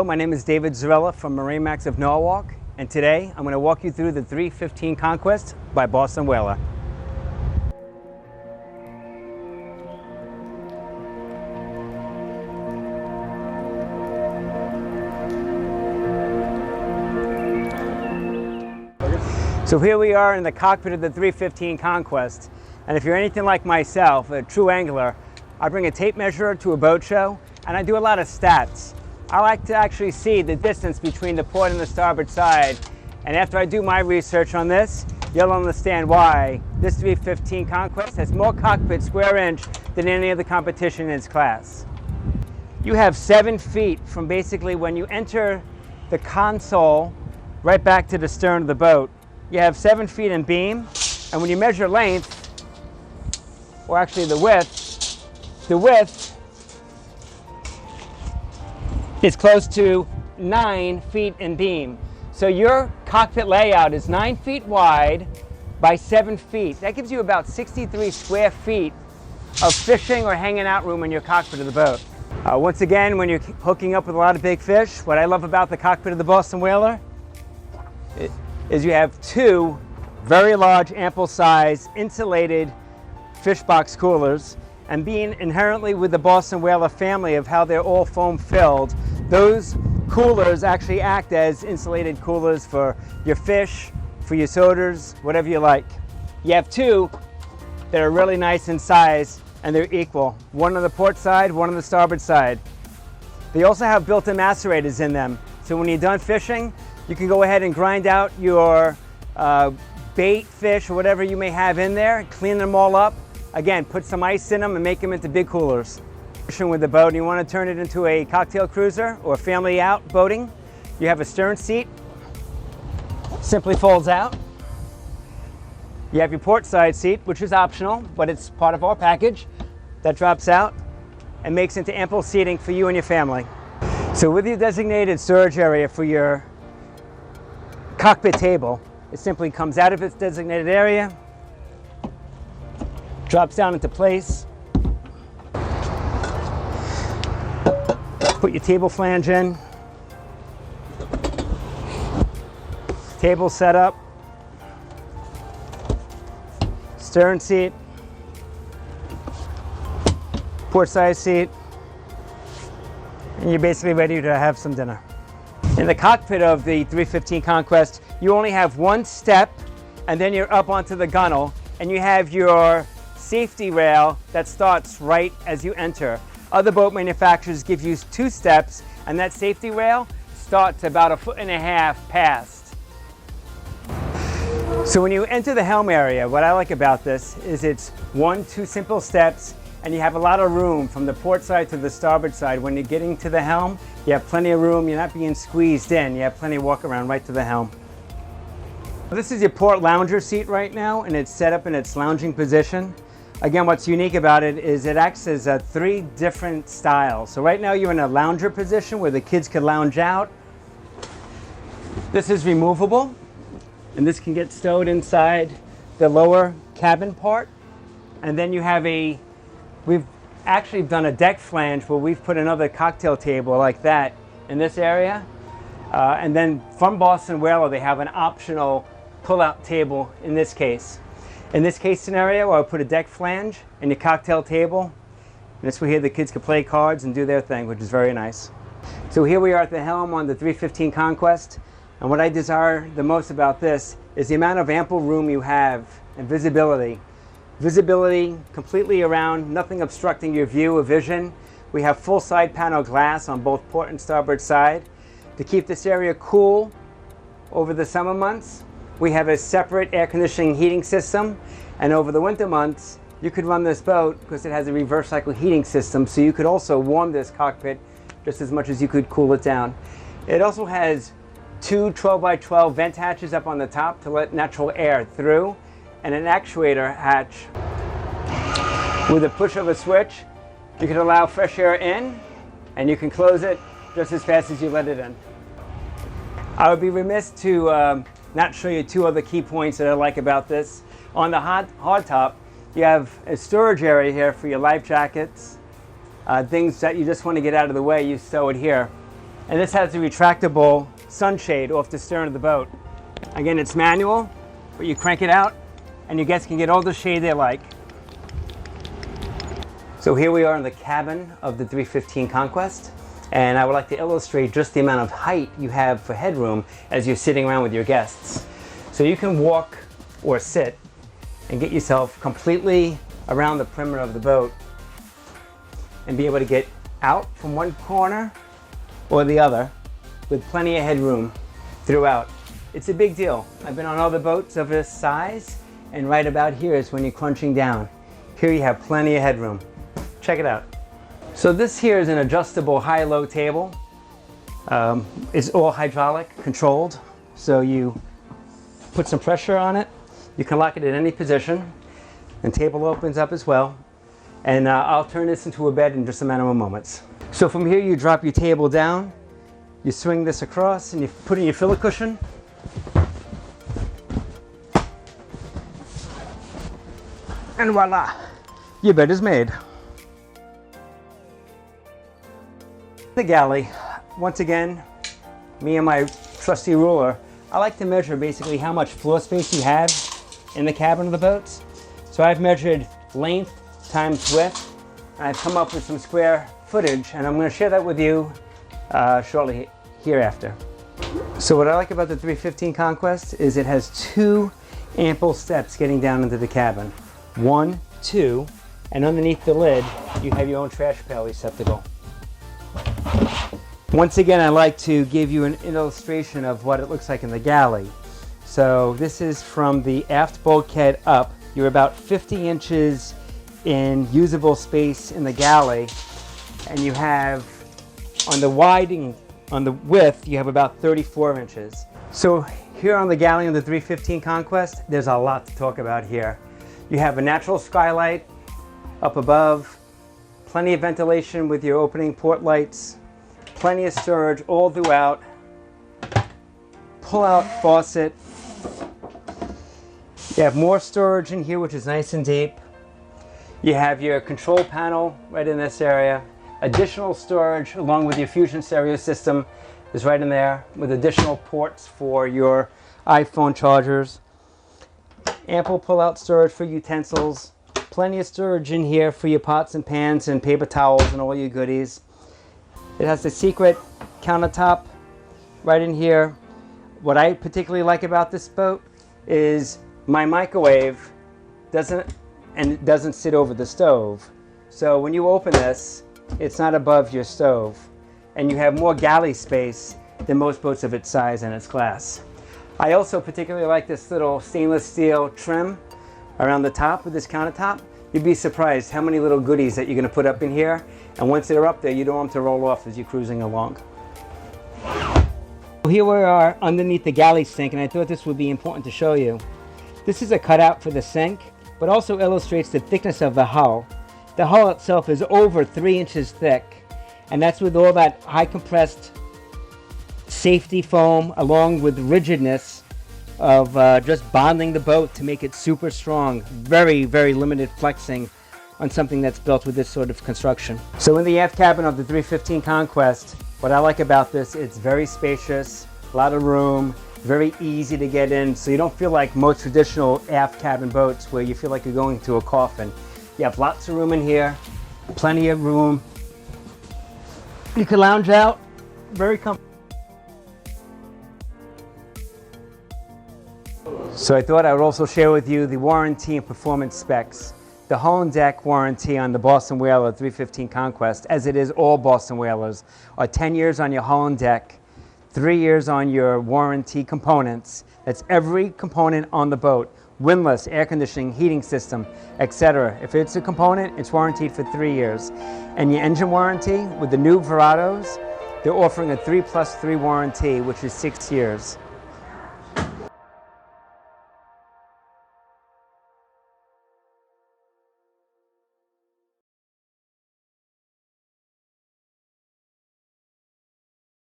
Hello, my name is David Zarella from MarineMax of Norwalk, and today I'm going to walk you through the 315 Conquest by Boston Whaler. So here we are in the cockpit of the 315 Conquest, and if you're anything like myself, a true angler, I bring a tape measure to a boat show and I do a lot of stats. I like to actually see the distance between the port and the starboard side, and after I do my research on this, you'll understand why this 315 Conquest has more cockpit square inch than any other competition in its class. You have 7 feet from basically when you enter the console right back to the stern of the boat. You have 7 feet in beam, and when you measure length, or actually the width is close to 9 feet in beam. So your cockpit layout is 9 feet wide by 7 feet. That gives you about 63 square feet of fishing or hanging out room in your cockpit of the boat. Once again, when you're hooking up with a lot of big fish, what I love about the cockpit of the Boston Whaler is you have 2 very large, ample size, insulated fish box coolers. And being inherently with the Boston Whaler family of how they're all foam filled, those coolers actually act as insulated coolers for your fish, for your sodas, whatever you like. You have 2 that are really nice in size, and they're equal. One on the port side, one on the starboard side. They also have built-in macerators in them, so when you're done fishing, you can go ahead and grind out your bait fish or whatever you may have in there, clean them all up. Again, put some ice in them and make them into big coolers. Fishing with the boat and you want to turn it into a cocktail cruiser or family out boating, you have a stern seat, simply folds out. You have your port side seat, which is optional, but it's part of our package. That drops out and makes into ample seating for you and your family. So with your designated storage area for your cockpit table, it simply comes out of its designated area, drops down into place. Put your table flange in. Table set up. Stern seat. Port side seat. And you're basically ready to have some dinner. In the cockpit of the 315 Conquest, you only have 1 step, and then you're up onto the gunnel, and you have your safety rail that starts right as you enter. Other boat manufacturers give you 2 steps, and that safety rail starts about 1.5 feet past. So when you enter the helm area, what I like about this is it's 2 simple steps, and you have a lot of room from the port side to the starboard side. When you're getting to the helm, you have plenty of room. You're not being squeezed in. You have plenty of walk around right to the helm. This is your port lounger seat right now, and it's set up in its lounging position. Again, what's unique about it is it acts as 3 different styles. So right now you're in a lounger position where the kids can lounge out. This is removable, and this can get stowed inside the lower cabin part. And then you have we've actually done a deck flange where we've put another cocktail table like that in this area. And then from Boston Whaler, they have an optional pull-out table in this case. In this case scenario, I'll put a deck flange in your cocktail table. And this way here the kids can play cards and do their thing, which is very nice. So here we are at the helm on the 315 Conquest. And what I desire the most about this is the amount of ample room you have and visibility. Visibility completely around, nothing obstructing your view or vision. We have full side panel glass on both port and starboard side. To keep this area cool over the summer months, we have a separate air conditioning heating system, and over the winter months you could run this boat because it has a reverse cycle heating system, so you could also warm this cockpit just as much as you could cool it down. It also has 2 12x12 vent hatches up on the top to let natural air through, and an actuator hatch. With a push of a switch, you can allow fresh air in, and you can close it just as fast as you let it in. I would be remiss to not show you 2 other key points that I like about this. On the hard top, you have a storage area here for your life jackets, things that you just want to get out of the way, you stow it here. And this has a retractable sunshade off the stern of the boat. Again, it's manual, but you crank it out and your guests can get all the shade they like. So here we are in the cabin of the 315 Conquest, and I would like to illustrate just the amount of height you have for headroom as you're sitting around with your guests. So you can walk or sit and get yourself completely around the perimeter of the boat and be able to get out from one corner or the other with plenty of headroom throughout. It's a big deal. I've been on other boats of this size, and right about here is when you're crunching down. Here you have plenty of headroom. Check it out. So this here is an adjustable high-low table. It's all hydraulic controlled, so you put some pressure on it. You can lock it in any position, and table opens up as well. And I'll turn this into a bed in just a matter of moments. So from here you drop your table down, you swing this across, and you put in your filler cushion. And voila, your bed is made. The galley, once again, me and my trusty ruler, I like to measure basically how much floor space you have in the cabin of the boats. So I've measured length times width, and I've come up with some square footage, and I'm going to share that with you shortly hereafter. So what I like about the 315 Conquest is it has two ample steps getting down into the cabin. 1, 2, and underneath the lid you have your own trash pail receptacle. Once again, I like to give you an illustration of what it looks like in the galley. So this is from the aft bulkhead up. You're about 50 inches in usable space in the galley, and you have on the width you have about 34 inches. So here on the galley on the 315 Conquest, there's a lot to talk about here. You have a natural skylight up above, plenty of ventilation with your opening port lights, plenty of storage all throughout, pull-out faucet. You have more storage in here, which is nice and deep. You have your control panel right in this area. Additional storage along with your Fusion stereo system is right in there, with additional ports for your iPhone chargers. Ample pull-out storage for utensils. Plenty of storage in here for your pots and pans and paper towels and all your goodies. It has the secret countertop right in here. What I particularly like about this boat is my microwave doesn't sit over the stove. So when you open this, it's not above your stove. And you have more galley space than most boats of its size and its class. I also particularly like this little stainless steel trim around the top with this countertop. You'd be surprised how many little goodies that you're going to put up in here. And once they're up there, you don't want them to roll off as you're cruising along. Here we are underneath the galley sink, and I thought this would be important to show you. This is a cutout for the sink, but also illustrates the thickness of the hull. The hull itself is over 3 inches thick, and that's with all that high compressed safety foam along with rigidness of just bonding the boat to make it super strong. Very, very limited flexing on something that's built with this sort of construction. So in the aft cabin of the 315 Conquest, what I like about this, it's very spacious, a lot of room, very easy to get in, so you don't feel like most traditional aft cabin boats where you feel like you're going to a coffin. You have lots of room in here, plenty of room. You can lounge out, very comfortable. So I thought I would also share with you the warranty and performance specs. The hull and deck warranty on the Boston Whaler 315 Conquest, as it is all Boston Whalers, are 10 years on your hull and deck, 3 years on your warranty components. That's every component on the boat. Windlass, air conditioning, heating system, etc. If it's a component, it's warranted for 3 years. And your engine warranty, with the new Verados, they're offering a 3+3 warranty, which is 6 years.